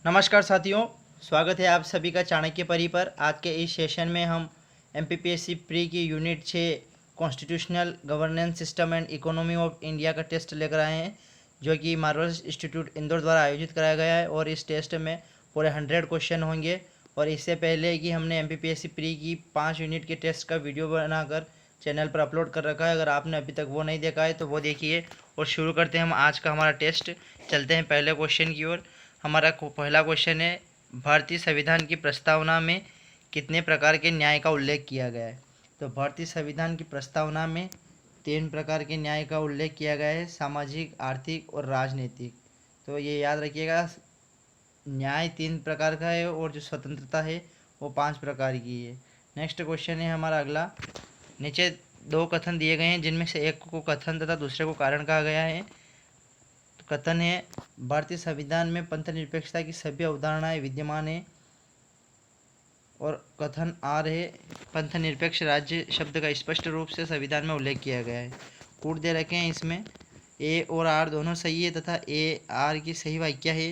नमस्कार साथियों, स्वागत है आप सभी का चाणक्य परी पर। आज के इस सेशन में हम एमपीपीएससी प्री की unit 6 constitutional governance system and economy of India का टेस्ट लेकर आए हैं, जो कि मार्वल इंस्टीट्यूट इंदौर द्वारा आयोजित कराया गया है। और इस टेस्ट में पूरे 100 क्वेश्चन होंगे। और इससे पहले कि हमने एमपीपीएससी प्री की 5 यूनिट के टेस्ट का वीडियो बनाकर चैनल पर अपलोड कर रखा है। अगर आपने अभी तक वो नहीं देखा है तो वो देखिए। और शुरू करते हैं हम आज का हमारा टेस्ट। चलते हैं पहले क्वेश्चन की ओर। हमारा पहला क्वेश्चन है, भारतीय संविधान की प्रस्तावना में कितने प्रकार के न्याय का उल्लेख किया गया है। तो भारतीय संविधान की प्रस्तावना में 3 प्रकार के न्याय का उल्लेख किया गया है, सामाजिक, आर्थिक और राजनीतिक। तो ये याद रखिएगा, न्याय 3 प्रकार का है और जो स्वतंत्रता है वो 5 प्रकार की है। नेक्स्ट क्वेश्चन है हमारा अगला। नीचे 2 कथन दिए गए हैं, जिनमें से एक को कथन तथा दूसरे को कारण कहा गया है। कथन है, भारतीय संविधान में पंथ निरपेक्षता की सभी अवधारणाएं विद्यमान है। और कथन आर है, पंथ निरपेक्ष राज्य शब्द का स्पष्ट रूप से संविधान में उल्लेख किया गया है। कूट दे रखे हैं, इसमें ए और आर दोनों सही है तथा ए आर की सही वाक्य है।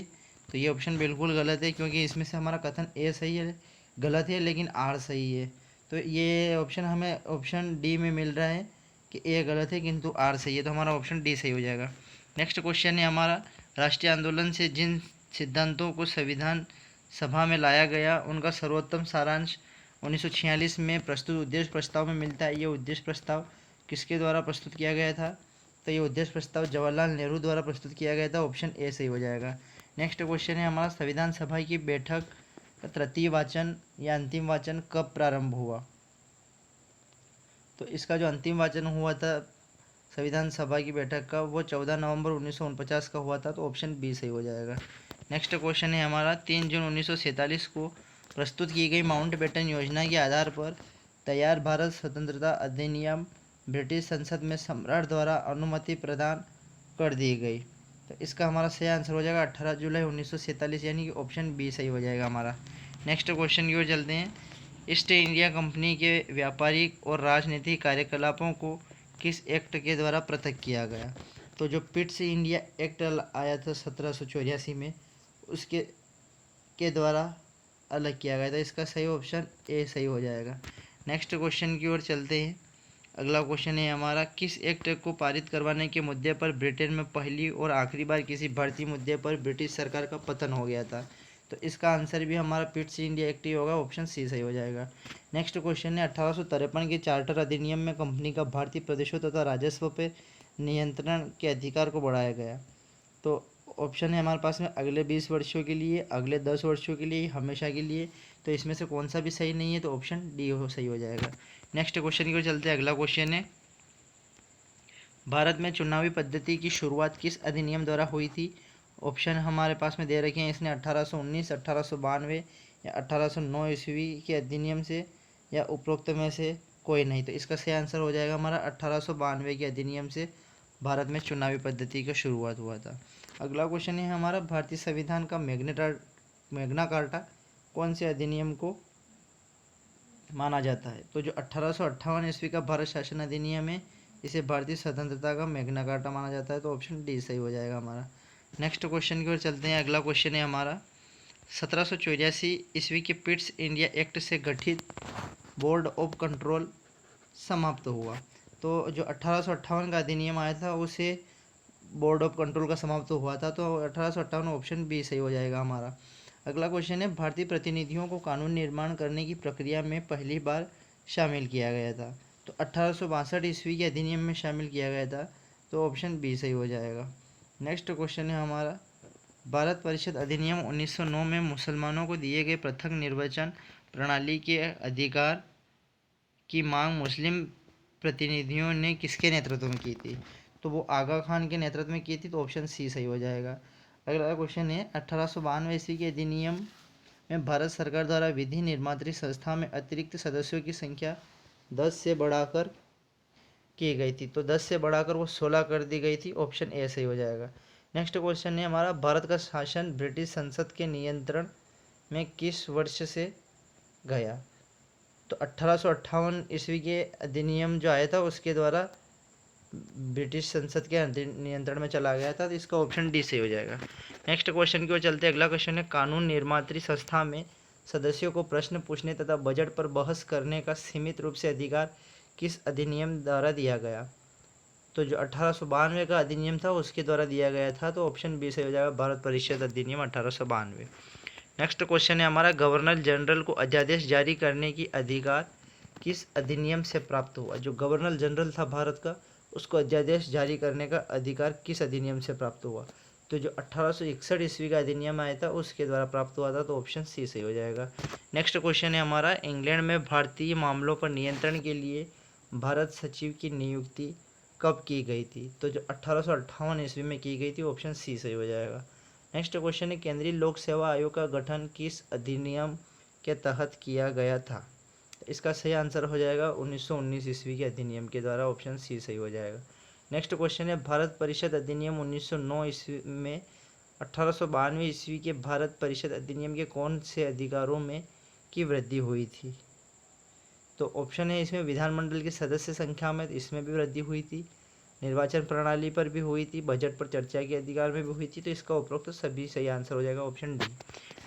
तो ये ऑप्शन बिल्कुल गलत है, क्योंकि इसमें से हमारा कथन ए सही है, गलत है, लेकिन आर सही है। तो ये ऑप्शन हमें ऑप्शन डी में मिल रहा है कि ए गलत है किंतु आर सही है। तो हमारा ऑप्शन डी सही हो जाएगा। नेक्स्ट क्वेश्चन है हमारा, राष्ट्रीय आंदोलन से जिन सिद्धांतों को संविधान सभा में लाया गया उनका सर्वोत्तम सारांश 1946 में प्रस्तुत उद्देश्य प्रस्ताव में मिलता है। ये उद्देश्य प्रस्ताव किसके द्वारा प्रस्तुत किया गया था? तो ये उद्देश्य प्रस्ताव जवाहरलाल नेहरू द्वारा प्रस्तुत किया गया था। ऑप्शन ए सही हो जाएगा। नेक्स्ट क्वेश्चन है हमारा, संविधान सभा की बैठक का तृतीय वाचन या अंतिम वाचन कब प्रारंभ हुआ? तो इसका जो अंतिम वाचन हुआ था संविधान सभा की बैठक का, वो 14 नवंबर 1949 का हुआ था। तो ऑप्शन बी सही हो जाएगा। नेक्स्ट क्वेश्चन है हमारा, 3 जून 1947 को प्रस्तुत की गई माउंटबेटन योजना के आधार पर तैयार भारत स्वतंत्रता अधिनियम ब्रिटिश संसद में सम्राट द्वारा अनुमति प्रदान कर दी गई। तो इसका हमारा सही आंसर हो जाएगा 18 जुलाई 1947, यानी कि ऑप्शन बी सही हो जाएगा हमारा। नेक्स्ट क्वेश्चन की ओर चलते हैं। ईस्ट इंडिया कंपनी के व्यापारिक और राजनीतिक कार्यकलापों को किस एक्ट के द्वारा पृथक किया गया? तो जो पिट्स इंडिया एक्ट आया था 1784 में, उसके द्वारा अलग किया गया था। इसका सही ऑप्शन ए सही हो जाएगा। नेक्स्ट क्वेश्चन की ओर चलते हैं। अगला क्वेश्चन है हमारा, किस एक्ट को पारित करवाने के मुद्दे पर ब्रिटेन में पहली और आखिरी बार किसी भर्ती मुद्दे पर ब्रिटिश सरकार का पतन हो गया था? तो इसका आंसर भी हमारा पिट्स इंडिया एक्ट ही होगा। ऑप्शन सी सही हो जाएगा। नेक्स्ट क्वेश्चन है, 1853 के चार्टर अधिनियम में कंपनी का भारतीय प्रदेशों तथा राजस्व पर नियंत्रण के अधिकार को बढ़ाया गया। तो ऑप्शन है हमारे पास में अगले 20 वर्षों के लिए, अगले 10 वर्षों के लिए, हमेशा के लिए। तो इसमें से कौन सा भी सही नहीं है, तो ऑप्शन डी सही हो जाएगा। नेक्स्ट क्वेश्चन की ओर चलते हैं। अगला क्वेश्चन है, भारत में चुनावी पद्धति की शुरुआत किस अधिनियम द्वारा हुई थी? ऑप्शन हमारे पास में दे रखे हैं, इसने 1819, 1892 या 1809 ईस्वी के अधिनियम से, या उपरोक्त में से कोई नहीं। तो इसका सही आंसर हो जाएगा हमारा 1892 के अधिनियम से भारत में चुनावी पद्धति का शुरुआत हुआ था। अगला क्वेश्चन है हमारा, भारतीय संविधान का मैग्ना कार्टा कौन से अधिनियम को माना जाता है? तो जो 1858 ईस्वी का भारत शासन अधिनियम है, इसे भारतीय स्वतंत्रता का मैग्ना कार्टा माना जाता है। तो ऑप्शन डी सही हो जाएगा हमारा। नेक्स्ट क्वेश्चन की ओर चलते हैं। अगला क्वेश्चन है हमारा, 1784 ईस्वी के पिट्स इंडिया एक्ट से गठित बोर्ड ऑफ कंट्रोल समाप्त हुआ। तो जो 1858 का अधिनियम आया था, उसे बोर्ड ऑफ कंट्रोल का समाप्त हुआ था। तो 1858 ऑप्शन बी सही हो जाएगा हमारा। अगला क्वेश्चन है, भारतीय प्रतिनिधियों को कानून निर्माण करने की प्रक्रिया में पहली बार शामिल किया गया था। तो 1862 ईस्वी के अधिनियम में शामिल किया गया था। तो ऑप्शन बी सही हो जाएगा। नेक्स्ट क्वेश्चन है हमारा, भारत परिषद अधिनियम 1909 में मुसलमानों को दिए गए पृथक निर्वाचन प्रणाली के अधिकार की मांग मुस्लिम प्रतिनिधियों ने किसके नेतृत्व में की थी? तो वो आगा खान के नेतृत्व में की थी। तो ऑप्शन सी सही हो जाएगा। अगला क्वेश्चन है, 1892 ईस्वी के अधिनियम में भारत सरकार द्वारा विधि निर्मात्री संस्था में अतिरिक्त सदस्यों की संख्या 10 से बढ़ाकर की गई थी। तो 10 से बढ़ाकर वो 16 कर दी गई थी। ऑप्शन ए सही हो जाएगा। नेक्स्ट क्वेश्चन है हमारा, भारत का शासन ब्रिटिश संसद के नियंत्रण में किस वर्ष से गया? तो 1858 ईस्वी के अधिनियम जो आया था, उसके द्वारा ब्रिटिश संसद के नियंत्रण में चला गया था, तो इसका ऑप्शन डी सही हो जाएगा। नेक्स्ट क्वेश्चन की ओर चलते हैं। अगला क्वेश्चन है, कानून निर्मात्री संस्था में सदस्यों को प्रश्न पूछने तथा बजट पर बहस करने का सीमित रूप से अधिकार किस अधिनियम द्वारा दिया गया? तो जो 1892 का अधिनियम था उसके द्वारा दिया गया था, तो ऑप्शन बी सही हो जाएगा, भारत परिषद अधिनियम 1892। नेक्स्ट क्वेश्चन है हमारा, गवर्नर जनरल को अध्यादेश जारी करने की अधिकार किस अधिनियम से प्राप्त हुआ? जो गवर्नर जनरल था भारत का, उसको अध्यादेश जारी करने का अधिकार किस अधिनियम से प्राप्त हुआ? तो जो 1861 ईस्वी का अधिनियम आया था उसके द्वारा प्राप्त हुआ था, तो ऑप्शन सी सही हो जाएगा। नेक्स्ट क्वेश्चन है हमारा, इंग्लैंड में भारतीय मामलों पर नियंत्रण के लिए भारत सचिव की नियुक्ति कब की गई थी? तो जो 1858 ईस्वी में की गई थी, ऑप्शन सी सही हो जाएगा। नेक्स्ट क्वेश्चन है, केंद्रीय लोक सेवा आयोग का गठन किस अधिनियम के तहत किया गया था? इसका सही आंसर हो जाएगा 1919 ईस्वी के अधिनियम के द्वारा, ऑप्शन सी सही हो जाएगा। नेक्स्ट क्वेश्चन है, भारत परिषद अधिनियम 1909 ईस्वी में 1892 ईस्वी के भारत परिषद अधिनियम के कौन से अधिकारों में की वृद्धि हुई थी? तो ऑप्शन है इसमें, विधानमंडल की सदस्य संख्या में, इसमें भी वृद्धि हुई थी, निर्वाचन प्रणाली पर भी हुई थी, बजट पर चर्चा के अधिकार में भी हुई थी, तो इसका उपरोक्त सभी सही आंसर हो जाएगा, ऑप्शन डी।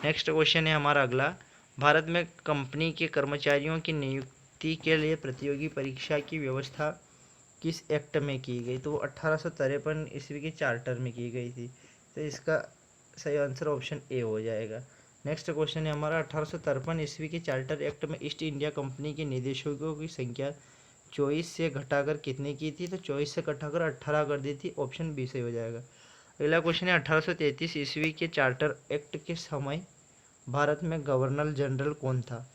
नेक्स्ट क्वेश्चन है हमारा अगला, भारत में कंपनी के कर्मचारियों की नियुक्ति के लिए प्रतियोगी परीक्षा की व्यवस्था किस एक्ट में की गई? तो वो 1853 ईस्वी के चार्टर में की गई थी, तो इसका सही आंसर ऑप्शन ए हो जाएगा। नेक्स्ट क्वेश्चन है हमारा, 1853 ईस्वी के चार्टर एक्ट में ईस्ट इंडिया कंपनी के निदेशकों की संख्या 24 से घटाकर कितनी की थी? तो 24 से घटाकर 18 कर दी थी, ऑप्शन बी सही हो जाएगा। अगला क्वेश्चन है, 1833 ईस्वी के चार्टर एक्ट के समय भारत में गवर्नर जनरल कौन था?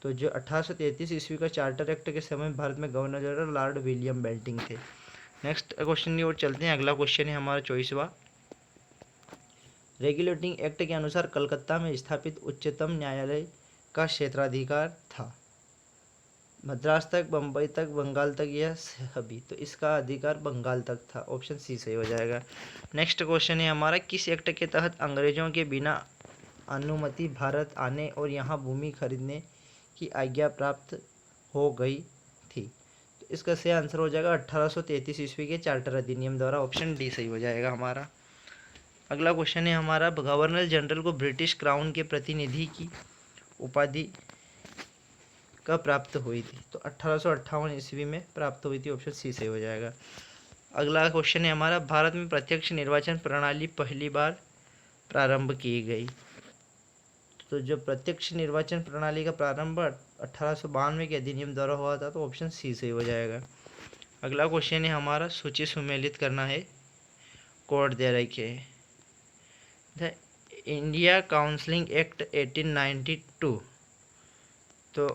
तो जो 1833 ईस्वी का चार्टर एक्ट के समय भारत में governor general Lord William Bentinck थे। नेक्स्ट क्वेश्चन की ओर चलते हैं। अगला क्वेश्चन है हमारा 24वां, रेगुलेटिंग एक्ट के अनुसार कलकत्ता में स्थापित उच्चतम न्यायालय का क्षेत्राधिकार था? मद्रास तक, बम्बई तक, बंगाल तक या सभी? तो इसका अधिकार बंगाल तक था, ऑप्शन सी सही हो जाएगा। नेक्स्ट क्वेश्चन है हमारा, किस एक्ट के तहत अंग्रेजों के बिना अनुमति भारत आने और यहाँ भूमि खरीदने की आज्ञा प्राप्त हो गई थी? तो इसका सही आंसर हो जाएगा 1833 ईस्वी के चार्टर अधिनियम द्वारा, ऑप्शन डी सही हो जाएगा हमारा। अगला क्वेश्चन है हमारा, गवर्नर जनरल को ब्रिटिश क्राउन के प्रतिनिधि की उपाधि कब प्राप्त हुई थी? तो 1858 ईस्वी में प्राप्त हुई थी, ऑप्शन सी सही हो जाएगा। अगला क्वेश्चन है हमारा, भारत में प्रत्यक्ष निर्वाचन प्रणाली पहली बार प्रारंभ की गई? तो जो प्रत्यक्ष निर्वाचन प्रणाली का प्रारंभ 1892 के अधिनियम द्वारा हुआ था, तो ऑप्शन सी सही हो जाएगा। अगला क्वेश्चन है हमारा, सूची सुमेलित करना है, कोड दे रखे है, द इंडिया काउंसलिंग एक्ट 1892। तो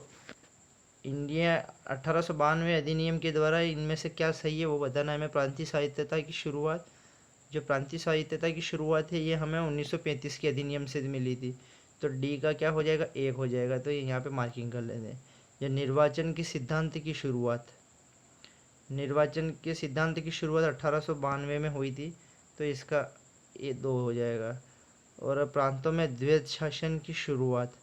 इंडिया 1892 अधिनियम के द्वारा इनमें से क्या सही है वो बताना है हमें। प्रांतीय साहित्यता की शुरुआत, जो प्रांतीय साहित्यता की शुरुआत है ये हमें 1935 के अधिनियम से मिली थी, तो डी का क्या हो जाएगा, एक हो जाएगा, तो यहाँ पे मार्किंग कर लेते हैं। जो निर्वाचन की सिद्धांत की शुरुआत, निर्वाचन के सिद्धांत की शुरुआत 1892 में हुई थी, तो इसका ये दो हो जाएगा। और प्रांतों में द्वैध शासन की शुरुआत,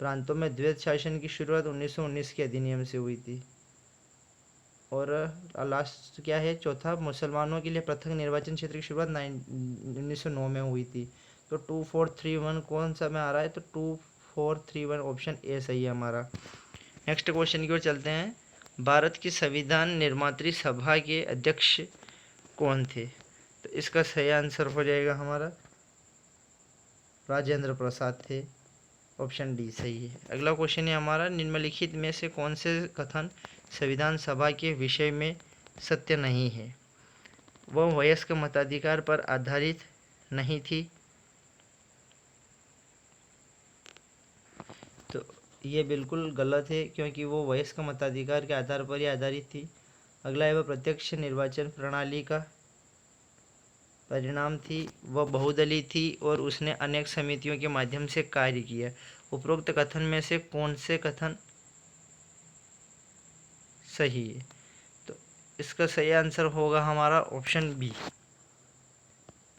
प्रांतों में द्वैध शासन की शुरुआत 1919 के अधिनियम से हुई थी। और लास्ट क्या है, चौथा, मुसलमानों के लिए पृथक निर्वाचन क्षेत्र की शुरुआत 1909 में हुई थी। तो 2431 कौन सा में आ रहा है? तो 2431 ऑप्शन ए सही है हमारा। नेक्स्ट क्वेश्चन की ओर चलते हैं, भारत की संविधान निर्मात्री सभा के अध्यक्ष कौन थे? तो इसका सही आंसर हो जाएगा हमारा राजेंद्र प्रसाद थे, ऑप्शन डी सही है। अगला क्वेश्चन है हमारा, निम्नलिखित में से कौन से कथन संविधान सभा के विषय में सत्य नहीं है? वह वयस्क मताधिकार पर आधारित नहीं थी। तो ये बिल्कुल गलत है, क्योंकि वो वयस्क मताधिकार के आधार पर ही आधारित थी। अगला है, वह प्रत्यक्ष निर्वाचन प्रणाली का परिणाम थी, वह बहुदलीय थी और उसने अनेक समितियों के माध्यम से कार्य किया। उपरोक्त कथन में से कौन से कथन सही है? तो इसका सही आंसर होगा हमारा ऑप्शन बी,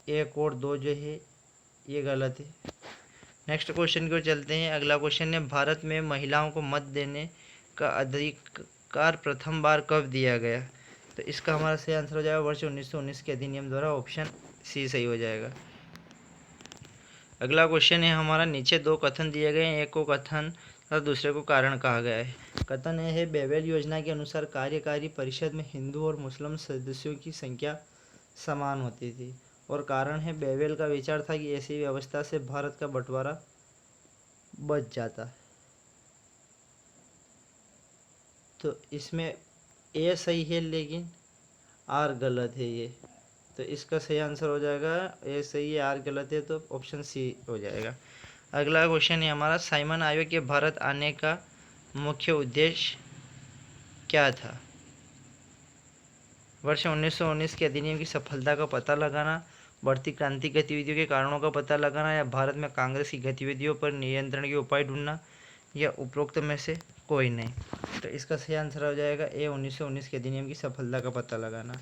एक और दो जो है ये गलत है। नेक्स्ट क्वेश्चन की ओर चलते हैं। अगला क्वेश्चन है, भारत में महिलाओं को मत देने का अधिकार प्रथम बार कब दिया गया? तो इसका हमारा सही आंसर हो जाएगा वर्ष 1919 के अधिनियम द्वारा, ऑप्शन सी सही हो जाएगा। अगला क्वेश्चन है हमारा, नीचे दो कथन दिए गए हैं, एक को कथन और दूसरे को कारण कहा गया है। कथन है बेवेल योजना के अनुसार कार्यकारी परिषद में हिंदू और मुस्लिम सदस्यों की संख्या समान होती थी, और कारण है बेवेल का विचार था कि ऐसी व्यवस्था से भारत का बंटवारा बच जाता। तो इसमें ए सही है लेकिन आर गलत है ये, तो इसका सही आंसर हो जाएगा ए सही है आर गलत है, तो ऑप्शन सी हो जाएगा। अगला क्वेश्चन है हमारा, साइमन आयोग के भारत आने का मुख्य उद्देश्य क्या था? वर्ष 1919 के अधिनियम की सफलता का पता लगाना, बढ़ती क्रांति गतिविधियों के कारणों का पता लगाना, या भारत में कांग्रेस की गतिविधियों पर नियंत्रण के उपाय ढूंढना, या उपरोक्त में से कोई नहीं। तो इसका सही आंसर हो जाएगा ए 1919 के अधिनियम की सफलता का पता लगाना।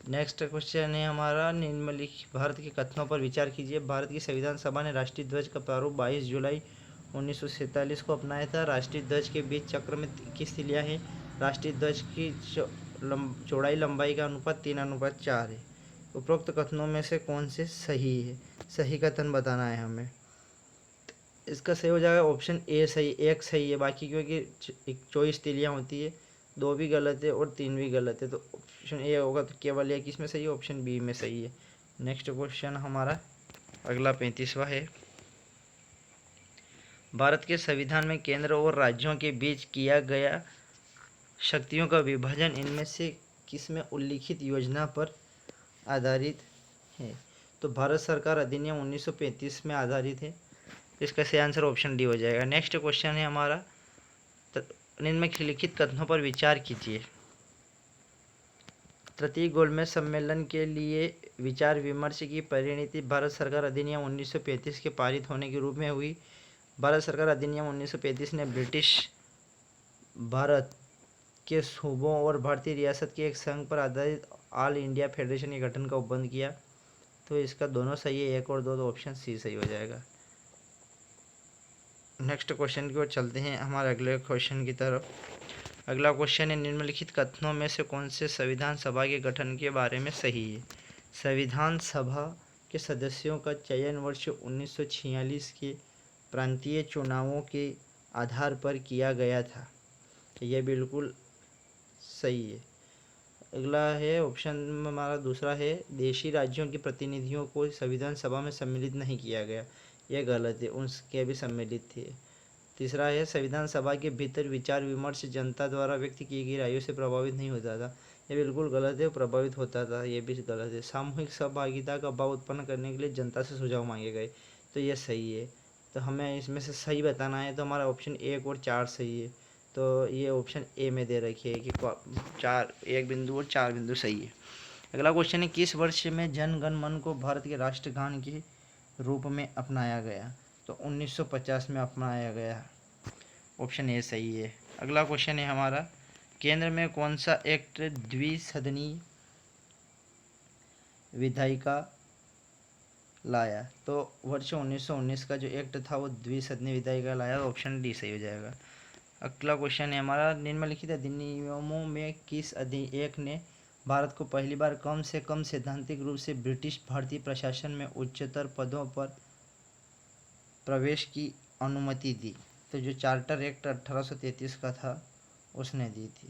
नेक्स्ट क्वेश्चन है हमारा, निम्नलिखित भारत के कथनों पर विचार कीजिए। भारत की संविधान सभा ने राष्ट्रीय ध्वज का प्रारूप 22 जुलाई 1947 को अपनाया था। राष्ट्रीय ध्वज के बीच चक्र में किस तिलियां हैं? राष्ट्रीय ध्वज की चौड़ाई लंबाई का अनुपात 3:4 है। उपरोक्त कथनों में से कौन से सही है? सही कथन बताना है हमें। इसका सही हो जाएगा ऑप्शन ए सही, एक सही है बाकी, क्योंकि 24 तिलियां होती है, 2 भी गलत है और 3 भी गलत है, तो ऑप्शन ए होगा। तो केवल एक किसमें सही है? ऑप्शन बी में सही है। नेक्स्ट क्वेश्चन हमारा अगला 35वां है, भारत के संविधान में केंद्र और राज्यों के बीच किया गया शक्तियों का विभाजन इनमें से किसमें उल्लिखित योजना पर आधारित है? तो भारत सरकार अधिनियम 1935 में आधारित है। इसका सही आंसर ऑप्शन डी हो जाएगा। नेक्स्ट क्वेश्चन है हमारा, निम्नलिखित कथनों पर विचार कीजिए। तृतीय गोलमेज सम्मेलन के लिए विचार विमर्श की परिणति भारत सरकार अधिनियम 1935 के पारित होने के रूप में हुई। भारत सरकार अधिनियम 1935 ने ब्रिटिश भारत के सूबों और भारतीय रियासत के एक संघ पर आधारित ऑल इंडिया फेडरेशन के गठन का उपबंध किया। तो इसका दोनों सही है, एक और दो, तो ऑप्शन सी सही हो जाएगा। नेक्स्ट क्वेश्चन की ओर चलते हैं हमारे अगले क्वेश्चन की तरफ। अगला क्वेश्चन है, निम्नलिखित कथनों में से कौन से संविधान सभा के गठन के बारे में सही है? संविधान सभा के सदस्यों का चयन वर्ष 1946 के प्रांतीय चुनावों के आधार पर किया गया था। यह बिल्कुल सही है। अगला है ऑप्शन हमारा दूसरा है, देशी राज्यों के प्रतिनिधियों को संविधान सभा में सम्मिलित नहीं किया गया। यह गलत है, उनके भी सम्मिलित थे। तीसरा है, संविधान सभा के भीतर विचार विमर्श जनता द्वारा व्यक्त की गई रायों से प्रभावित नहीं होता था। यह बिल्कुल गलत है, प्रभावित होता था, यह भी गलत है। सामूहिक सहभागिता का भाव उत्पन्न करने के लिए जनता से सुझाव मांगे गए, तो यह सही है। तो हमें इसमें से सही बताना है, तो हमारा ऑप्शन 1 और 4 सही है। तो ये ऑप्शन ए में दे रखी है कि 4, 1 बिंदु और 4 बिंदु सही है। अगला क्वेश्चन है, किस वर्ष में जन गण मन को भारत के राष्ट्रगान के रूप में अपनाया गया? तो 1950 में अपनाया गया, ऑप्शन ए सही है। अगला क्वेश्चन है हमारा, केंद्र में कौन सा एक्ट द्विसदनीय विधायिका लाया? तो वर्ष 1919 का जो एक्ट था वो द्विसदनीय विधायिका लाया, ऑप्शन डी सही हो जाएगा। अगला क्वेश्चन है हमारा, निम्नलिखित अधिनियमों में किस एक ने भारत को पहली बार कम से कम सैद्धांतिक रूप से ब्रिटिश भारतीय प्रशासन में उच्चतर पदों पर प्रवेश की अनुमति दी? तो जो चार्टर एक्ट 1833 का था उसने दी थी।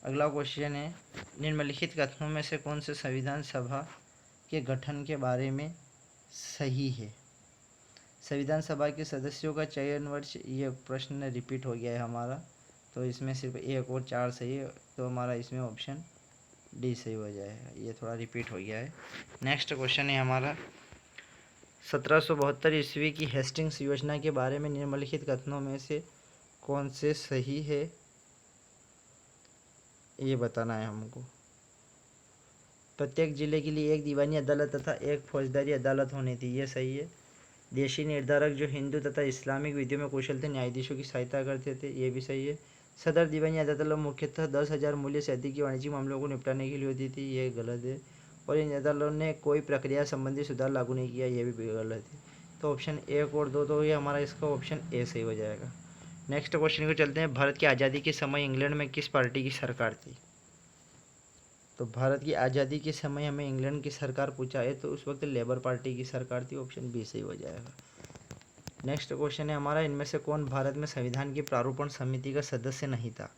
अगला क्वेश्चन है, निम्नलिखित कथनों में से कौन से संविधान सभा के गठन के बारे में सही है? संविधान सभा के सदस्यों का चयन वर्ष, ये प्रश्न रिपीट हो गया है हमारा, तो इसमें सिर्फ 1 और 4 सही है, तो हमारा इसमें ऑप्शन डी सही हो जाएगा। ये थोड़ा रिपीट हो गया है। नेक्स्ट क्वेश्चन है हमारा, 1772 ईस्वी की हेस्टिंग्स योजना के बारे में निम्नलिखित कथनों में से कौन से सही है, ये बताना है हमको। प्रत्येक जिले के लिए एक दीवानी अदालत तथा एक फौजदारी अदालत होनी थी, ये सही है। देशी निर्धारक जो हिंदू तथा इस्लामिक विधियों में कुशल थे न्यायाधीशों की सहायता करते थे, ये भी सही है। सदर दीवानी अदालत मुख्यतः 10,000 मूल्य से अधिक के वाणिज्यिक मामलों को निपटाने के लिए होती थी, ये गलत है। और इन अदालतों ने कोई प्रक्रिया संबंधी सुधार लागू नहीं किया, ये भी गलत है। तो ऑप्शन 1 और 2, तो ये हमारा इसका ऑप्शन ए सही हो जाएगा। नेक्स्ट क्वेश्चन को चलते हैं, भारत की आज़ादी के समय इंग्लैंड में किस पार्टी की सरकार थी? तो भारत की आज़ादी के समय हमें इंग्लैंड की सरकार पूछा है, तो उस वक्त लेबर पार्टी की सरकार थी। ऑप्शन बी सही हो जाएगा। नेक्स्ट क्वेश्चन है हमारा, इनमें से कौन भारत में संविधान की प्रारूपण समिति का सदस्य नहीं था?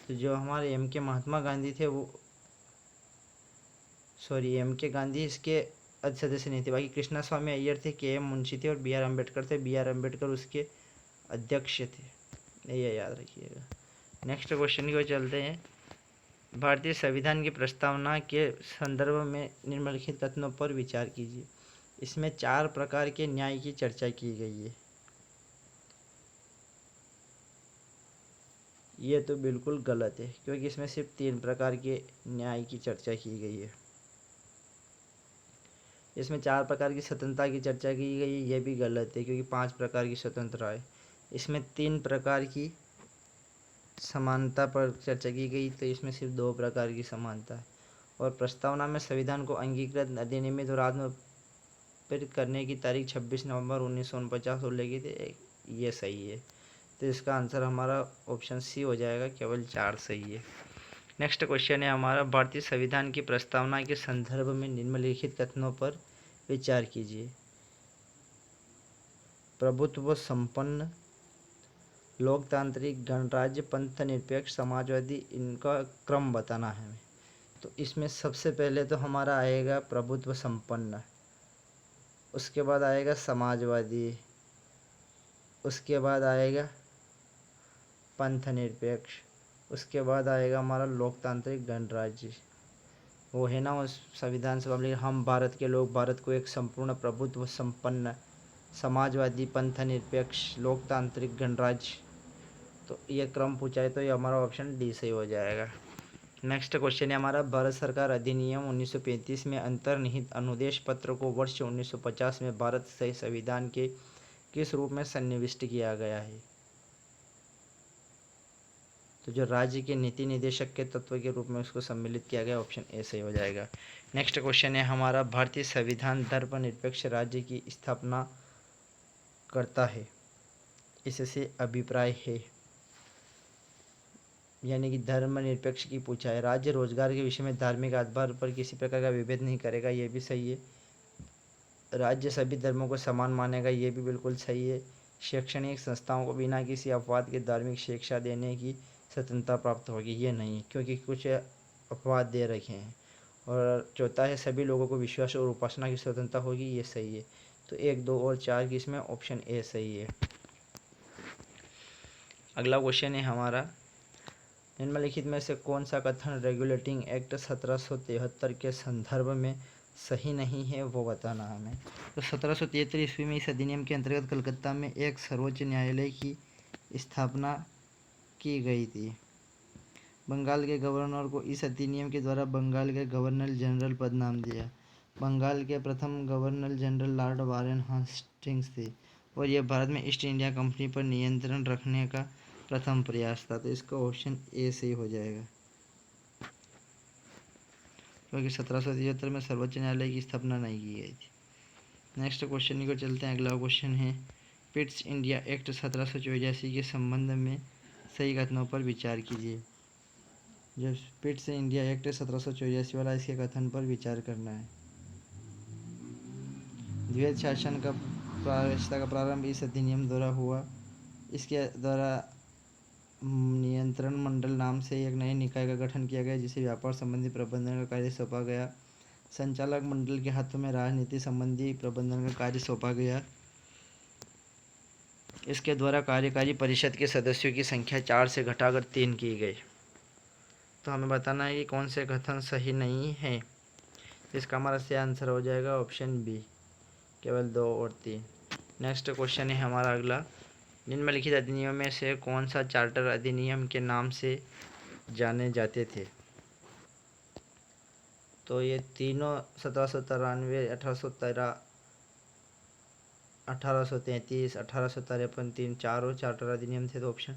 तो जो हमारे एम के महात्मा गांधी थे वो, सॉरी एम के गांधी इसके सदस्य नहीं थे। बाकी कृष्णा स्वामी अय्यर थे, के एम मुंशी थे और बी आर अम्बेडकर थे। बी आर अम्बेडकर उसके अध्यक्ष थे, ये याद रखिएगा। नेक्स्ट क्वेश्चन की ओर चलते हैं। भारतीय संविधान की प्रस्तावना के संदर्भ में निम्नलिखित कथनों पर विचार कीजिए। इसमें 4 प्रकार के न्याय की चर्चा की गई है। ये तो बिल्कुल गलत है, क्योंकि इसमें सिर्फ 3 प्रकार के न्याय की चर्चा की गई है। इसमें 4 प्रकार की स्वतंत्रता की चर्चा की गई है, ये भी गलत है, क्योंकि 5 प्रकार की स्वतंत्रता है। इसमें 3 प्रकार की समानता पर चर्चा की गई, तो इसमें सिर्फ 2 प्रकार की समानता है। और प्रस्तावना में संविधान को अंगीकृत, अधिनियमित और आत्मसात करने की तारीख 26 नवंबर 1949 उल्लेखित थे, ये सही है। तो इसका आंसर हमारा ऑप्शन सी हो जाएगा, केवल 4 सही है। नेक्स्ट क्वेश्चन है हमारा, भारतीय संविधान की प्रस्तावना के संदर्भ में निम्नलिखित कथनों पर विचार कीजिए। प्रभुत्व संपन्न, लोकतांत्रिक, गणराज्य, पंथ निरपेक्ष, समाजवादी, इनका क्रम बताना है हमें। तो इसमें सबसे पहले तो हमारा आएगा प्रभुत्व संपन्न, उसके बाद आएगा समाजवादी, उसके बाद आएगा पंथ निरपेक्ष, उसके बाद आएगा हमारा लोकतांत्रिक गणराज्य। वो है ना उस संविधान सभा में, हम भारत के लोग भारत को एक संपूर्ण प्रभुत्व संपन्न, समाजवादी, पंथ निरपेक्ष, लोकतांत्रिक, गणराज्य, तो ये क्रम पूछा है, तो ये हमारा ऑप्शन डी सही हो जाएगा। नेक्स्ट क्वेश्चन है हमारा, भारत सरकार अधिनियम 1935 में अंतर्निहित अनुदेश पत्र को वर्ष 1950 में भारत से संविधान के किस रूप में सन्निविष्ट किया गया है? तो जो राज्य के नीति निदेशक के तत्व के रूप में उसको सम्मिलित किया गया, ऑप्शन ए सही हो जाएगा। नेक्स्ट क्वेश्चन है हमारा, भारतीय संविधान धर्मनिरपेक्ष राज्य की स्थापना करता है, इससे अभिप्राय है, यानी कि धर्मनिरपेक्ष की पूछा है। राज्य रोजगार के विषय में धार्मिक आधार पर किसी प्रकार का विभेद नहीं करेगा, ये भी सही है। राज्य सभी धर्मों को समान मानेगा, ये भी बिल्कुल सही है। शैक्षणिक संस्थाओं को बिना किसी अपवाद के धार्मिक शिक्षा देने की स्वतंत्रता प्राप्त होगी, ये नहीं, क्योंकि कुछ अपवाद दे रखे हैं। और चौथा है, सभी लोगों को विश्वास और उपासना की स्वतंत्रता होगी, ये सही है। तो 1, 2 और 4 की इसमें ऑप्शन ए सही है। अगला क्वेश्चन है हमारा, निम्नलिखित में से कौन सा कथन रेगुलेटिंग एक्ट 1773 के संदर्भ में सही नहीं है, वो बताना हमें। तो 1773 ईस्वी में इस अधिनियम के अंतर्गत कलकत्ता में एक सर्वोच्च न्यायालय की स्थापना की गई थी। बंगाल के गवर्नर को इस अधिनियम के द्वारा बंगाल के गवर्नर जनरल पद नाम दिया। बंगाल के प्रथम governor general Lord Warren Hastings थे, और यह भारत में ईस्ट इंडिया कंपनी पर नियंत्रण रखने का प्रथम प्रयास था। तो इसका ऑप्शन ए सही हो जाएगा, क्योंकि 1773 में सर्वोच्च न्यायालय की स्थापना नहीं की गई थी। नेक्स्ट क्वेश्चन को चलते हैं। अगला क्वेश्चन है, पिट्स इंडिया एक्ट 1784 के संबंध में सही कथनों पर विचार कीजिए। जो पिट्स इंडिया एक्ट 1784 वाला, इसके कथन पर विचार करना है। द्वैध शासन का व्यवस्था का प्रारंभ इस अधिनियम द्वारा हुआ। इसके द्वारा नियंत्रण मंडल नाम से एक नए निकाय का गठन किया गया, जिसे व्यापार संबंधी प्रबंधन का कार्य सौंपा गया। संचालक मंडल के हाथों में राजनीति संबंधी प्रबंधन का कार्य सौंपा गया। इसके द्वारा कार्यकारी परिषद के सदस्यों की संख्या 4 से घटाकर 3 की गई। तो हमें बताना है कि कौन से कथन सही नहीं है। इसका हमारा सही आंसर हो जाएगा ऑप्शन बी, केवल 2 और 3। नेक्स्ट क्वेश्चन है हमारा अगला, निम्नलिखित अधिनियम में से कौन सा चार्टर अधिनियम के नाम से जाने जाते थे? तो ये तीनों 1793, 1813, 1833, 1853, 3 चारों चार्टर अधिनियम थे, तो ऑप्शन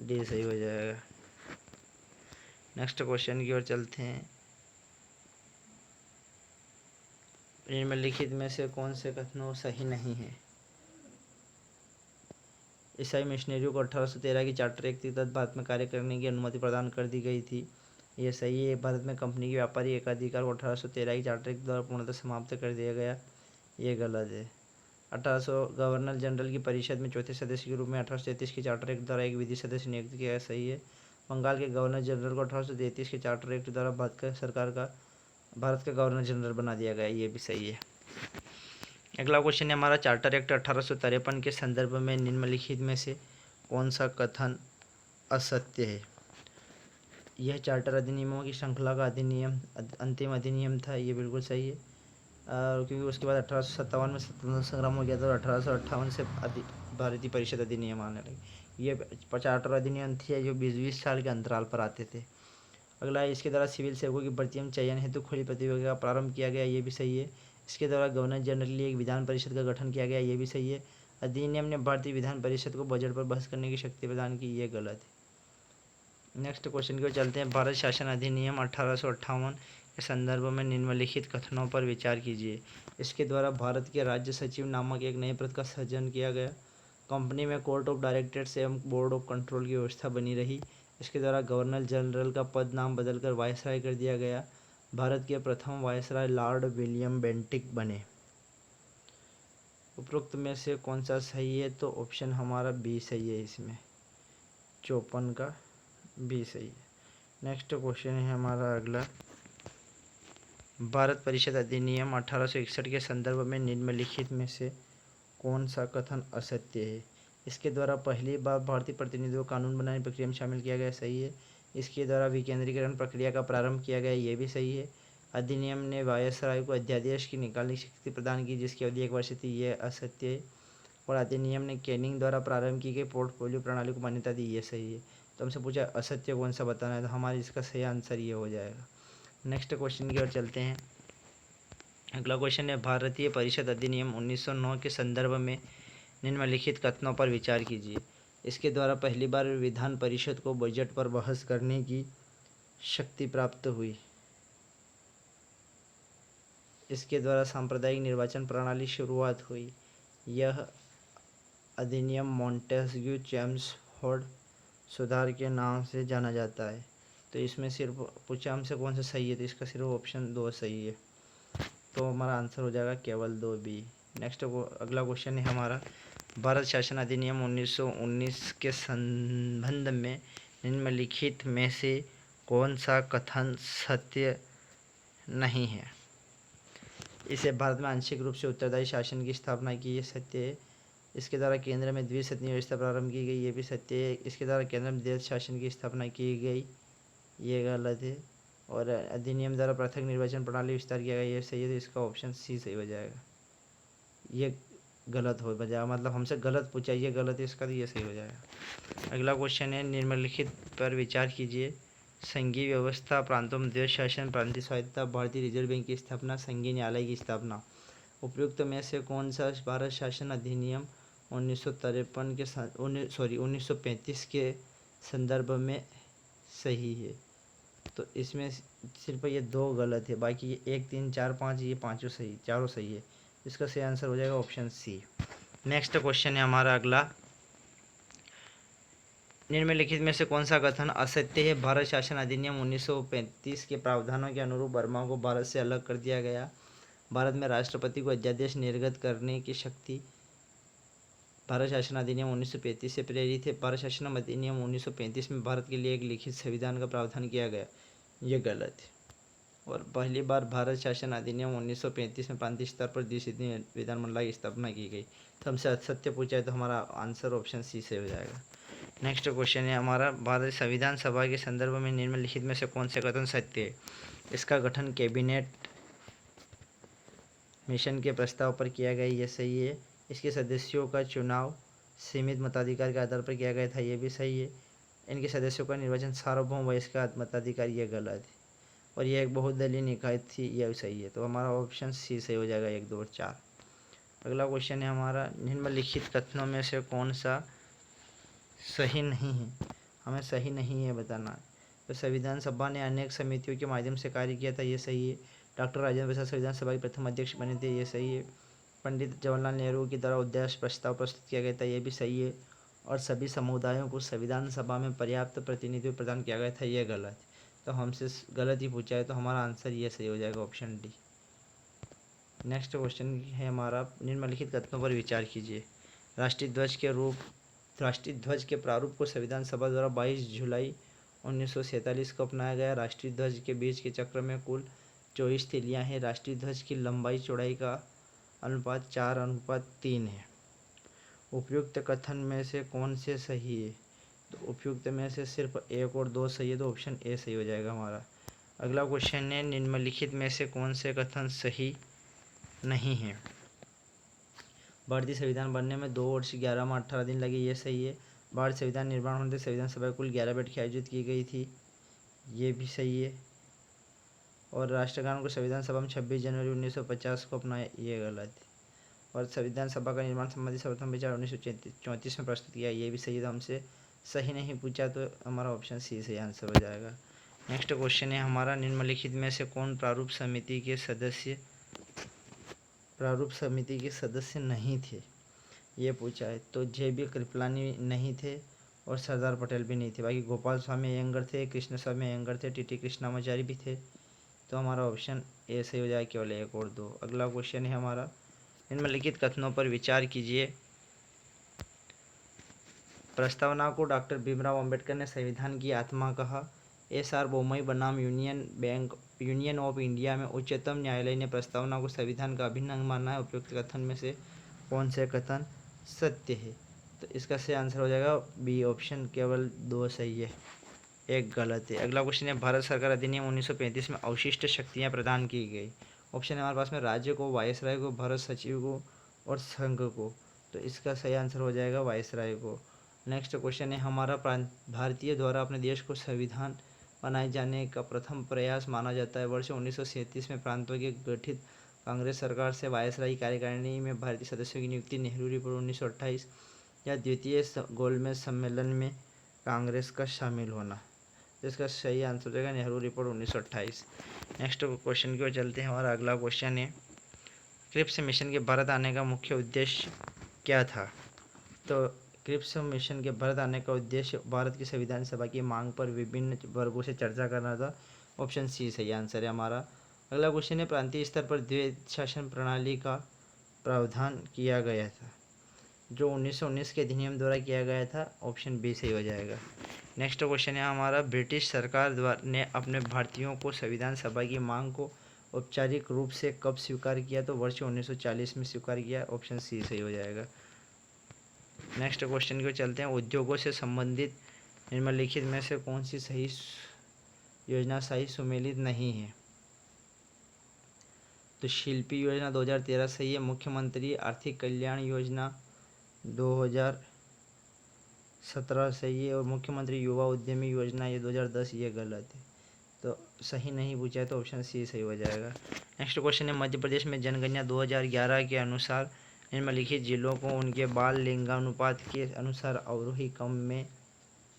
डी सही हो जाएगा। नेक्स्ट क्वेश्चन की ओर चलते हैं। निम्नलिखित में से कौन से कथनों सही नहीं है? ईसाई मिशनरियों को 1813 की चार्टर एक्ट के तहत भारत में कार्य करने की अनुमति प्रदान कर दी गई थी। ये सही है। भारत में कंपनी के व्यापारी एकाधिकार को 1813 की चार्टर एक्ट द्वारा पूर्णतः समाप्त कर दिया गया, ये गलत है। 1800 गवर्नर जनरल की परिषद में चौथे सदस्य के रूप में 1833 के चार्टर एक्ट द्वारा एक विधि सदस्य नियुक्त किया गया, सही है। बंगाल के गवर्नर जनरल को 1833 के चार्टर एक्ट द्वारा भारत का गवर्नर जनरल बना दिया गया, ये भी सही है। अगला क्वेश्चन है हमारा, चार्टर एक्ट 1853 के संदर्भ में निम्नलिखित में से कौन सा कथन असत्य है? यह चार्टर अधिनियमों की श्रृंखला का अंतिम अधिनियम था, ये बिल्कुल सही है। क्योंकि उसके बाद 1857 में स्वतंत्रता संग्राम हो गया था और 1858 से भारतीय परिषद अधिनियम आने लगे। ये चार्टर अधिनियम थे जो 20-20 साल के अंतराल पर आते थे। अगला है, इसके द्वारा सिविल सेवकों की भर्ती एवं चयन हेतु खुली प्रतियोगिता का प्रारंभ किया गया, ये भी सही है। इसके द्वारा गवर्नर जनरल के लिए एक विधान परिषद का गठन किया गया, ये भी सही है। अधिनियम ने भारतीय विधान परिषद को बजट पर बहस करने की शक्ति प्रदान की, ये गलत है। नेक्स्ट क्वेश्चन की ओर चलते हैं। भारत शासन अधिनियम 1858 के संदर्भ में निम्नलिखित कथनों पर विचार कीजिए। इसके द्वारा भारत के राज्य सचिव नामक एक नए पद का सृजन किया गया। कंपनी में कोर्ट ऑफ डायरेक्टर्स एवं बोर्ड ऑफ कंट्रोल की व्यवस्था बनी रही। इसके द्वारा गवर्नर जनरल का पद नाम बदलकर वायसराय कर दिया गया। भारत के प्रथम वायसराय लॉर्ड विलियम बेंटिक बने। उपरोक्त में से कौन सा सही है? तो ऑप्शन हमारा बी सही है, इसमें 54 का बी सही है। नेक्स्ट क्वेश्चन है हमारा अगला, भारत परिषद अधिनियम 1861 के संदर्भ में निम्नलिखित में से कौन सा कथन असत्य है? इसके द्वारा पहली बार भारतीय प्रतिनिधियों को कानून बनाने की प्रक्रिया में शामिल किया गया, सही है। इसके द्वारा विकेंद्रीकरण प्रक्रिया का प्रारंभ किया गया, ये भी सही है। अधिनियम ने वायसराय को अध्यादेश की निकालने की शक्ति प्रदान की, जिसकी अवधि 1 वर्ष थी, ये असत्य है। और अधिनियम ने कैनिंग द्वारा प्रारंभ की गई पोर्टफोलियो प्रणाली को मान्यता दी, ये सही है। तो हमसे पूछा असत्य कौन सा बताना है, तो हमारे इसका सही आंसर ये हो जाएगा। नेक्स्ट क्वेश्चन की ओर चलते हैं। अगला क्वेश्चन है, भारतीय परिषद अधिनियम 1909 के संदर्भ में निम्नलिखित कथनों पर विचार कीजिए। इसके द्वारा पहली बार विधान परिषद को बजट पर बहस करने की शक्ति प्राप्त हुई। इसके द्वारा सांप्रदायिक निर्वाचन प्रणाली शुरुआत हुई। यह अधिनियम मॉन्टेस्क्यू चेम्सफोर्ड सुधार के नाम से जाना जाता है। तो इसमें सिर्फ पूछा हमसे कौन सा सही है, तो इसका सिर्फ ऑप्शन 2 सही है। तो हमारा आंसर हो जाएगा केवल 2 बी। नेक्स्ट अगला क्वेश्चन है हमारा, भारत शासन अधिनियम 1919 के संबंध में निम्नलिखित में से कौन सा कथन सत्य नहीं है? इसे भारत में आंशिक रूप से उत्तरदायी शासन की स्थापना की, ये सत्य है। इसके द्वारा केंद्र में द्विसदनीय व्यवस्था प्रारंभ की गई, ये भी सत्य है। इसके द्वारा केंद्र में देश शासन की स्थापना की गई, ये गलत है। और अधिनियम द्वारा पृथक निर्वाचन प्रणाली विस्तार किया गया, ये सही है। तो इसका ऑप्शन सी सही हो जाएगा, ये गलत हो जाएगा, मतलब हमसे गलत पूछा, ये गलत है इसका, तो ये सही हो जाएगा। अगला क्वेश्चन है, निम्नलिखित पर विचार कीजिए। संघीय व्यवस्था, प्रांतों में देश शासन, प्रांतीय स्वायत्तता, भारतीय रिजर्व बैंक की स्थापना, संघीय न्यायालय की स्थापना। उपयुक्त में से कौन सा भारत शासन अधिनियम 1935 के संदर्भ में सही है? तो इसमें सिर्फ ये 2 गलत है, बाकी ये 1, 3, 4, 5 ये पाँचों सही, चारों सही है। इसका सही आंसर हो जाएगा ऑप्शन सी। नेक्स्ट क्वेश्चन है हमारा अगला, निम्नलिखित में से कौन सा कथन असत्य है? भारत शासन अधिनियम 1935 के प्रावधानों के अनुरूप बर्मा को भारत से अलग कर दिया गया। भारत में राष्ट्रपति को अध्यादेश निर्गत करने की शक्ति भारत शासन अधिनियम 1935 से प्रेरित है। भारत शासन अधिनियम 1935 में भारत के लिए एक लिखित संविधान का प्रावधान किया गया, ये गलत है। और पहली बार भारत शासन अधिनियम 1935 में प्रांतीय स्तर पर द्विसदनीय विधानमंडल की स्थापना की गई। तो हमसे असत्य पूछा है, तो हमारा आंसर ऑप्शन सी से हो जाएगा। नेक्स्ट क्वेश्चन है हमारा, भारत संविधान सभा के संदर्भ में निम्नलिखित में से कौन से कथन सत्य है? इसका गठन कैबिनेट मिशन के प्रस्ताव पर किया गया, ये सही है। इसके सदस्यों का चुनाव सीमित मताधिकार के आधार पर किया गया था, ये भी सही है। इनके सदस्यों का निर्वाचन सार्वभौम वयस्क मताधिकार, ये गलत है। और यह एक बहुदलीय निकाय थी, यह सही है। तो हमारा ऑप्शन सी सही हो जाएगा, 1, 2 और 4। अगला क्वेश्चन है हमारा, निम्नलिखित कथनों में से कौन सा सही नहीं है? हमें सही नहीं है बताना है। तो संविधान सभा ने अनेक समितियों के माध्यम से कार्य किया था, ये सही है। डॉक्टर राजेंद्र प्रसाद संविधान सभा के प्रथम अध्यक्ष बने थे, ये सही है। पंडित जवाहरलाल नेहरू के द्वारा उद्देश्य प्रस्ताव प्रस्तुत किया गया था, ये भी सही है। और सभी समुदायों को संविधान सभा में पर्याप्त प्रतिनिधित्व प्रदान किया गया था, ये गलत है। तो हमसे गलत ही पूछा है, तो हमारा आंसर ये सही हो जाएगा, ऑप्शन डी। नेक्स्ट क्वेश्चन है हमारा, निम्नलिखित कथनों पर विचार कीजिए। राष्ट्रीय ध्वज के प्रारूप को संविधान सभा द्वारा 22 जुलाई 1947 को अपनाया गया। राष्ट्रीय ध्वज के बीच के चक्र में कुल 24 तीलियां हैं। राष्ट्रीय ध्वज की लंबाई चौड़ाई का अनुपात 4:3 है। उपयुक्त कथन में से कौन से सही है? तो उपयुक्त में से सिर्फ 1 और 2 सही है, तो ऑप्शन ए सही हो जाएगा हमारा। अगला क्वेश्चन है, निम्नलिखित में से कौन से कथन सही नहीं है? भारतीय संविधान बनने में 2 वर्ष 11 माह 18 दिन लगे, ये सही है। भारतीय संविधान निर्माण होने तक संविधान सभा कुल 11 बैठकें की आयोजित की गई थी, ये भी सही है। और राष्ट्रगान को संविधान सभा में 26 जनवरी 1950 को अपनाया, ये गलत है। और संविधान सभा का निर्माण संबंधी सर्वप्रथम विचार 1934 में प्रस्तुत किया, ये भी सही है। तो हमसे सही नहीं पूछा, तो हमारा ऑप्शन सी सही आंसर हो जाएगा। नेक्स्ट क्वेश्चन है हमारा, निम्नलिखित में से कौन प्रारूप समिति के सदस्य नहीं थे, ये पूछा है। तो जे.बी. कृपलानी नहीं थे और सरदार पटेल भी नहीं थे। बाकी गोपाल स्वामी अयंगर थे, कृष्ण स्वामी अयंगर थे, टी.टी. कृष्णामाचारी भी थे। तो हमारा ऑप्शन ए सही हो जाएगा, केवल 1 और 2। अगला क्वेश्चन है हमारा, निम्नलिखित कथनों पर विचार कीजिए। प्रस्तावना को डॉक्टर भीमराव अंबेडकर ने संविधान की आत्मा कहा। एस.आर. बोम्मई बनाम यूनियन ऑफ इंडिया में उच्चतम न्यायालय ने प्रस्तावना को संविधान का अभिन्न अंग माना है। उपयुक्त कथन में से कौन से कथन सत्य है? तो इसका सही आंसर हो जाएगा बी ऑप्शन, केवल 2 सही है, 1 गलत है। अगला क्वेश्चन है, भारत सरकार अधिनियम 1935 में अवशिष्ट शक्तियाँ प्रदान की गई। ऑप्शन है हमारे पास में राज्य को, वायसराय को, भारत सचिव को और संघ को। तो इसका सही आंसर हो जाएगा वायसराय को। नेक्स्ट क्वेश्चन है हमारा, भारतीय द्वारा अपने देश को संविधान बनाए जाने का प्रथम प्रयास माना जाता है। वर्ष 1937 में प्रांतों की गठित कांग्रेस सरकार से वायसराय कार्यकारिणी में भारतीय सदस्यों की नियुक्ति। नेहरू रिपोर्ट 1928 या द्वितीय गोलमेज सम्मेलन में कांग्रेस का शामिल होना। इसका सही आंसर हो जाएगा नेहरू रिपोर्ट 1928। नेक्स्ट क्वेश्चन की ओर चलते हैं। हमारा अगला क्वेश्चन है, क्रिप्स मिशन के भारत आने का मुख्य उद्देश्य क्या था? तो क्रिप्स मिशन के भारत आने का उद्देश्य भारत की संविधान सभा की मांग पर विभिन्न वर्गों से चर्चा करना था। ऑप्शन सी सही आंसर है हमारा। अगला क्वेश्चन है, प्रांतीय स्तर पर द्वैध शासन प्रणाली का प्रावधान किया गया था, जो 1919 के अधिनियम द्वारा किया गया था। ऑप्शन बी सही हो जाएगा। नेक्स्ट क्वेश्चन है हमारा, ब्रिटिश सरकार ने अपने भारतीयों को संविधान सभा की मांग को औपचारिक रूप से कब स्वीकार किया? तो वर्ष 1940 में स्वीकार किया। ऑप्शन सी सही हो जाएगा। नेक्स्ट क्वेश्चन की ओर चलते हैं, उद्योगों से संबंधित निम्नलिखित में से कौन सी सही योजना सही सुमेलित नहीं है? तो शिल्पी योजना 2013 सही है। मुख्यमंत्री आर्थिक कल्याण योजना 2017 सही है। और मुख्यमंत्री युवा उद्यमी योजना ये 2010, ये गलत है। तो सही नहीं पूछा है, तो ऑप्शन सी सही हो जाएगा। नेक्स्ट क्वेश्चन है, मध्य प्रदेश में जनगणना 2011 के अनुसार निम्नलिखित जिलों को उनके बाल लिंगानुपात के अनुसार अवरोही क्रम में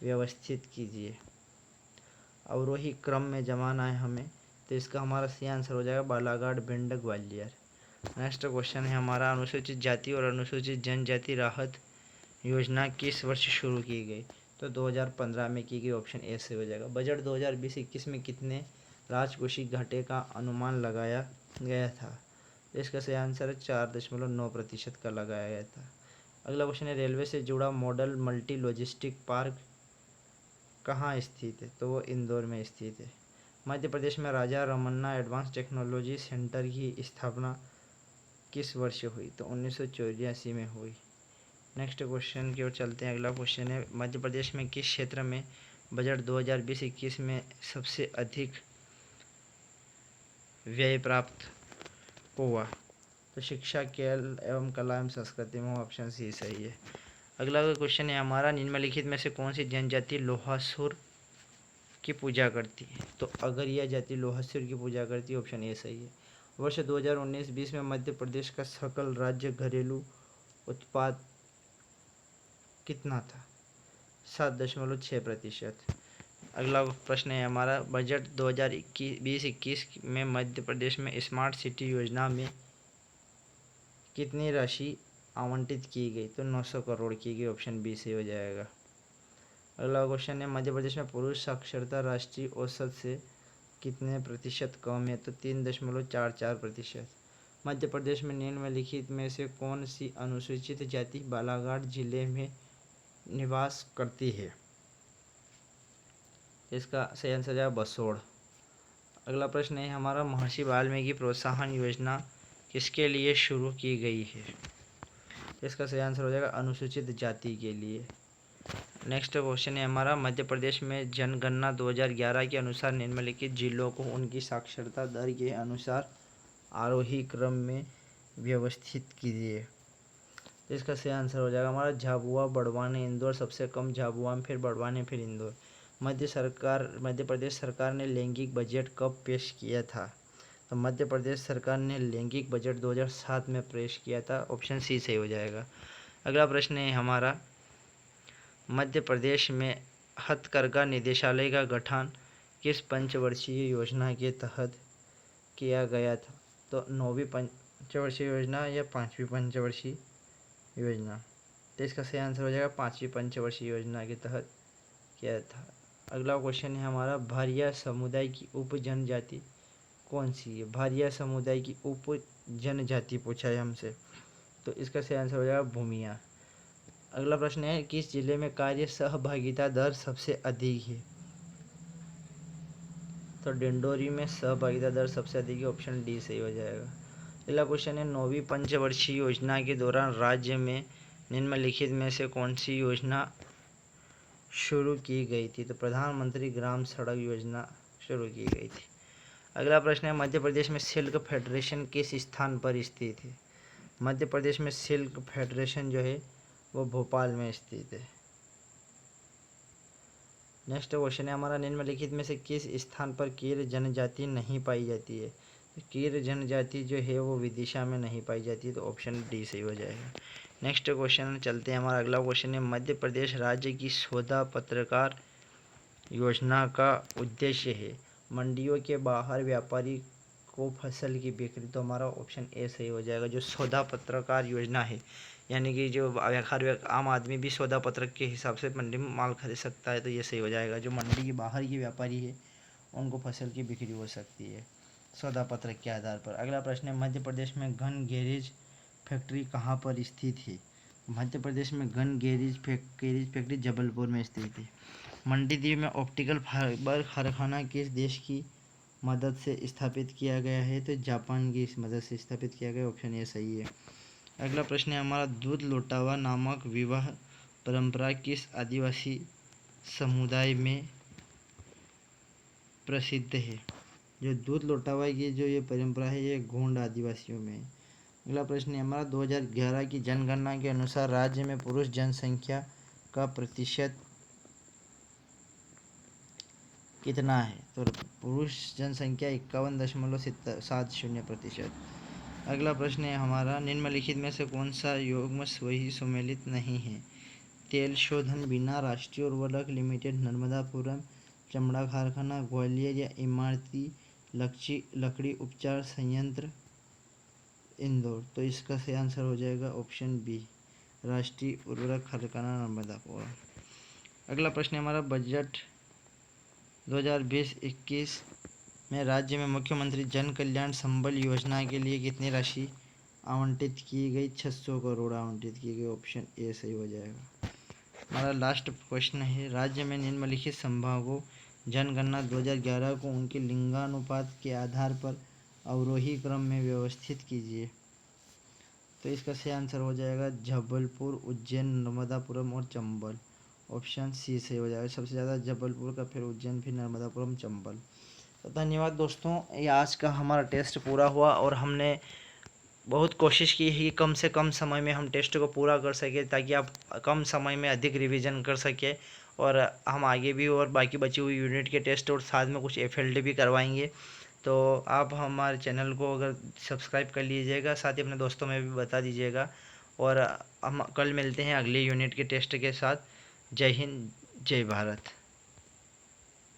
व्यवस्थित कीजिए। अवरोही क्रम में जमाना है हमें, तो इसका हमारा सही आंसर हो जाएगा बालाघाट, भिंड, ग्वालियर। नेक्स्ट क्वेश्चन है हमारा, अनुसूचित जाति और अनुसूचित जनजाति राहत योजना किस वर्ष शुरू की गई? तो 2015 में की गई। ऑप्शन ए से हो जाएगा। बजट 2020-21 में कितने राजकोषीय घाटे का अनुमान लगाया गया था? इसका सही आंसर है 4.9% का लगाया गया था। अगला क्वेश्चन है, रेलवे से जुड़ा मॉडल मल्टी लॉजिस्टिक पार्क कहाँ स्थित है? तो वो इंदौर में स्थित है। मध्य प्रदेश में Raja Ramanna advance technology centre की स्थापना किस वर्ष हुई? तो 1984 में हुई। नेक्स्ट क्वेश्चन की ओर चलते हैं। अगला क्वेश्चन है, मध्य प्रदेश में किस क्षेत्र में बजट 2020-21 में सबसे अधिक व्यय प्राप्त हुआ? तो शिक्षा, खेल एवं कला एवं संस्कृति में। ऑप्शन सी सही है। अगला क्वेश्चन है हमारा, निम्नलिखित में से कौन सी जनजाति लोहासुर की पूजा करती है? तो अगर यह जाति लोहासुर की पूजा करती है, ऑप्शन ए सही है। वर्ष 2019-20 में मध्य प्रदेश का सकल राज्य घरेलू उत्पाद कितना था? 7.6%। अगला प्रश्न है हमारा, बजट 2020-21 में मध्य प्रदेश में स्मार्ट सिटी योजना में कितनी राशि आवंटित की गई? तो 900 करोड़ की गई। ऑप्शन बी सही हो जाएगा। अगला क्वेश्चन है मध्य प्रदेश में पुरुष साक्षरता राष्ट्रीय औसत से कितने प्रतिशत कम है? तो 3.44%। मध्य प्रदेश में निम्नलिखित में से कौन सी अनुसूचित जाति बालाघाट जिले में निवास करती है? इसका सही आंसर है बसोड़। अगला प्रश्न है हमारा महर्षि वाल्मीकि प्रोत्साहन योजना किसके लिए शुरू की गई है? इसका सही आंसर हो जाएगा अनुसूचित जाति के लिए। नेक्स्ट क्वेश्चन है हमारा मध्य प्रदेश में जनगणना 2011 के अनुसार निम्नलिखित जिलों को उनकी साक्षरता दर के अनुसार आरोही क्रम में व्यवस्थित कीजिए। इसका सही आंसर हो जाएगा हमारा झाबुआ, बड़वानी, इंदौर। सबसे कम झाबुआ में, फिर बड़वानी, फिर इंदौर। मध्य प्रदेश सरकार ने लैंगिक बजट कब पेश किया था? तो मध्य प्रदेश सरकार ने लैंगिक बजट 2007 में पेश किया था। ऑप्शन सी सही हो जाएगा। अगला प्रश्न है हमारा मध्य प्रदेश में हथकरघा निदेशालय का गठन किस पंचवर्षीय योजना के तहत किया गया था? तो 9वीं पंचवर्षीय योजना या 5वीं पंचवर्षीय योजना? तो इसका सही आंसर हो जाएगा 5वीं पंचवर्षीय योजना के तहत किया था। अगला क्वेश्चन है हमारा भारिया समुदाय की उप जनजाति कौन सी है? भारिया समुदाय की उप जनजाति पूछा है हमसे, तो इसका सही आंसर हो जाएगा भूमिया। अगला प्रश्न है किस जिले में कार्य सहभागिता दर सबसे अधिक है? तो डिंडोरी में सहभागिता दर सबसे अधिक है। ऑप्शन डी सही हो जाएगा। अगला क्वेश्चन है 9वीं पंचवर्षीय योजना के दौरान राज्य में निम्नलिखित में से कौन सी योजना शुरू की गई थी? तो प्रधानमंत्री ग्राम सड़क योजना शुरू की गई थी। अगला प्रश्न है मध्य प्रदेश में सिल्क फेडरेशन किस स्थान पर स्थित है? मध्य प्रदेश में सिल्क फेडरेशन जो है वो भोपाल में स्थित है। नेक्स्ट क्वेश्चन है हमारा निम्नलिखित में से किस स्थान पर कीर जनजाति नहीं पाई जाती है? तो कीर जनजाति जो है वो विदिशा में नहीं पाई जाती है। तो ऑप्शन डी सही हो जाएगा। नेक्स्ट क्वेश्चन चलते हैं हमारा अगला क्वेश्चन है मध्य प्रदेश राज्य की सौदा पत्रकार योजना का उद्देश्य है मंडियों के बाहर व्यापारी को फसल की बिक्री। तो हमारा ऑप्शन ए सही हो जाएगा। जो सौदा पत्रकार योजना है यानी कि जो आम आदमी भी सौदा पत्रक के हिसाब से मंडी में माल खरीद सकता है, तो ये सही हो जाएगा। जो मंडी के बाहर के व्यापारी है उनको फसल की बिक्री हो सकती है सौदा पत्रक के आधार पर। अगला प्रश्न है मध्य प्रदेश में घन गैरेज फैक्ट्री कहाँ पर स्थित है? मध्य प्रदेश में घन गैरेज फैक्ट्री जबलपुर में स्थित है। मंडीदीप में ऑप्टिकल फाइबर कारखाना किस देश की मदद से स्थापित किया गया है? तो जापान की मदद से स्थापित किया गया। ऑप्शन ये सही है। अगला प्रश्न है हमारा दूध लौटावा नामक विवाह परंपरा किस आदिवासी समुदाय में प्रसिद्ध है? जो दूध लौटावा की जो ये परंपरा है ये गोंड आदिवासियों में है। अगला प्रश्न है हमारा 2011 की जनगणना के अनुसार राज्य में पुरुष जनसंख्या का प्रतिशत कितना है? तो पुरुष जनसंख्या 51.70%। अगला प्रश्न है हमारा निम्नलिखित में से कौन सा युग्म सही सम्मिलित नहीं है? तेल शोधन बिना राष्ट्रीय उर्वरक लिमिटेड नर्मदापुरम, चमड़ा कारखाना ग्वालियर या इमारती लकड़ी उपचार संयंत्र इंदौर। तो इसका सही आंसर हो जाएगा ऑप्शन बी राष्ट्रीय उर्वरक कारखाना नर्मदापुरम। अगला प्रश्न है हमारा बजट 2020-21 में राज्य में मुख्यमंत्री जन कल्याण संबल योजना के लिए कितनी राशि आवंटित की गई? 600 करोड़ आवंटित की गई। ऑप्शन ए सही हो जाएगा। हमारा लास्ट क्वेश्चन है राज्य में निम्नलिखित संभागों जनगणना 2011 को उनके लिंगानुपात के आधार पर अवरोही क्रम में व्यवस्थित कीजिए। तो इसका सही आंसर हो जाएगा जबलपुर, उज्जैन, नर्मदापुरम और चंबल। ऑप्शन सी सही हो जाएगा। सबसे ज़्यादा जबलपुर का, फिर उज्जैन, फिर नर्मदापुरम, चंबल। तो धन्यवाद दोस्तों, ये आज का हमारा टेस्ट पूरा हुआ और हमने बहुत कोशिश की है कि कम से कम समय में हम टेस्ट को पूरा कर सके ताकि आप कम समय में अधिक रिवीजन कर सके और हम आगे भी और बाकी बची हुई यूनिट के टेस्ट और साथ में कुछ FLD भी करवाएंगे। तो आप हमारे चैनल को अगर सब्सक्राइब कर लीजिएगा, साथ ही अपने दोस्तों में भी बता दीजिएगा और हम कल मिलते हैं अगले यूनिट के टेस्ट के साथ। जय हिंद, जय भारत।